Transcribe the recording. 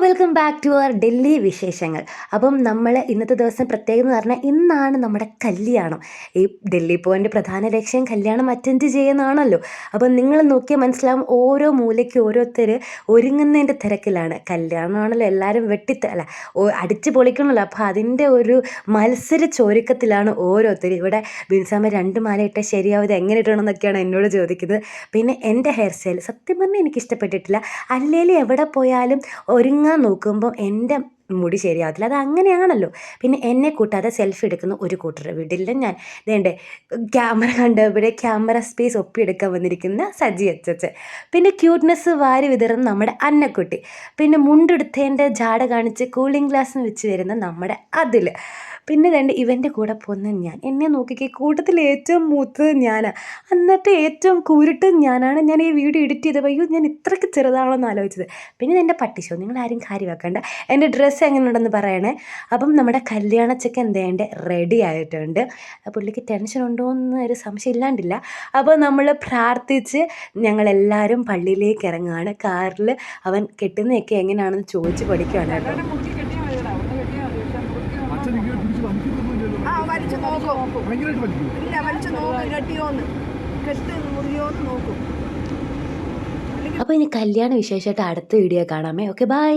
Welcome back to our Delhi വിശേഷങ്ങൾ. അപ്പം നമ്മൾ ഇന്നത്തെ ദിവസം പ്രത്യേകം എന്ന് പറഞ്ഞാൽ ഇന്നാണ് നമ്മുടെ കല്യാണം. ഈ ഡൽഹി പോയിൻ്റെ പ്രധാന ലക്ഷ്യം കല്യാണം അറ്റൻഡ് ചെയ്യുന്നതാണല്ലോ. അപ്പം നിങ്ങൾ നോക്കിയാൽ മനസ്സിലാവും, ഓരോ മൂലയ്ക്ക് ഓരോരുത്തർ ഒരുങ്ങുന്നതിൻ്റെ തിരക്കിലാണ്. കല്യാണമാണല്ലോ, എല്ലാവരും അല്ല അടിച്ച് പൊളിക്കണമല്ലോ. അപ്പോൾ അതിൻ്റെ ഒരു മത്സര ചൊരുക്കത്തിലാണ് ഓരോരുത്തർ. ഇവിടെ ബിൻസാമ്മ 2 മാല ഇട്ടാൽ ശരിയാവും, എങ്ങനെ ഇടണമെന്നൊക്കെയാണ് എന്നോട് ചോദിക്കുന്നത്. പിന്നെ എൻ്റെ ഹെയർ സ്റ്റൈൽ സത്യം പറഞ്ഞാൽ എനിക്ക് ഇഷ്ടപ്പെട്ടിട്ടില്ല. അല്ലെങ്കിൽ എവിടെ പോയാലും ഒരുങ്ങാൻ നോക്കുമ്പോൾ എൻ്റെ മുടി ശരിയാവത്തില്ല, അത് അങ്ങനെയാണല്ലോ. പിന്നെ എന്നെ കൂട്ടാതെ സെൽഫി എടുക്കുന്ന ഒരു കൂട്ടർ വിടില്ല ഞാൻ. ഇതേണ്ടേ ക്യാമറ കണ്ട് ഇവിടെ ക്യാമറ സ്പേസ് ഒപ്പിയെടുക്കാൻ വന്നിരിക്കുന്ന സജി അച്ചച്ചൻ. പിന്നെ ക്യൂട്ട്നെസ് വാരി വിതറുന്ന നമ്മുടെ അന്നക്കുട്ടി. പിന്നെ മുണ്ടെടുത്തതിൻ്റെ ജാട കാണിച്ച് കൂളിംഗ് ഗ്ലാസ് വെച്ച് വരുന്ന നമ്മുടെ അതിൽ. പിന്നെ ഇവൻ്റെ കൂടെ പോകുന്ന ഞാൻ. എന്നെ നോക്കിക്കേ, കൂട്ടത്തിൽ ഏറ്റവും മൂത്തത് ഞാനാണ്, എന്നിട്ട് ഏറ്റവും കൂരിട്ട് ഞാനാണ്. ഞാൻ ഈ വീഡിയോ എഡിറ്റ് ചെയ്തപ്പോൾ അയ്യോ ഞാൻ ഇത്രയ്ക്ക് ചെറുതാണെന്ന് ആലോചിച്ചത്. പിന്നെ എൻ്റെ പട്ടിഷോ, നിങ്ങളാരും കാര്യമാക്കണ്ട. എൻ്റെ ഡ്രസ്സ് എങ്ങനെയുണ്ടെന്ന് പറയണേ. അപ്പം നമ്മുടെ കല്യാണച്ചൊക്കെ എന്തേണ്ട റെഡി ആയിട്ടുണ്ട്. പുള്ളിക്ക് ടെൻഷൻ ഉണ്ടോ എന്ന് ഒരു സംശയം ഇല്ലാണ്ടില്ല. അപ്പോൾ നമ്മൾ പ്രാർത്ഥിച്ച് ഞങ്ങളെല്ലാവരും പള്ളിയിലേക്ക് ഇറങ്ങുകയാണ്. കാറിൽ അവൻ കെട്ടുന്നതൊക്കെ എങ്ങനെയാണെന്ന് ചോദിച്ച് പഠിക്കുകയാണ് കേട്ടോ. അപ്പോൾ ഇനി കല്യാണ വിശേഷമായിട്ട് അടുത്ത വീഡിയോ കാണാമേ. Okay, by.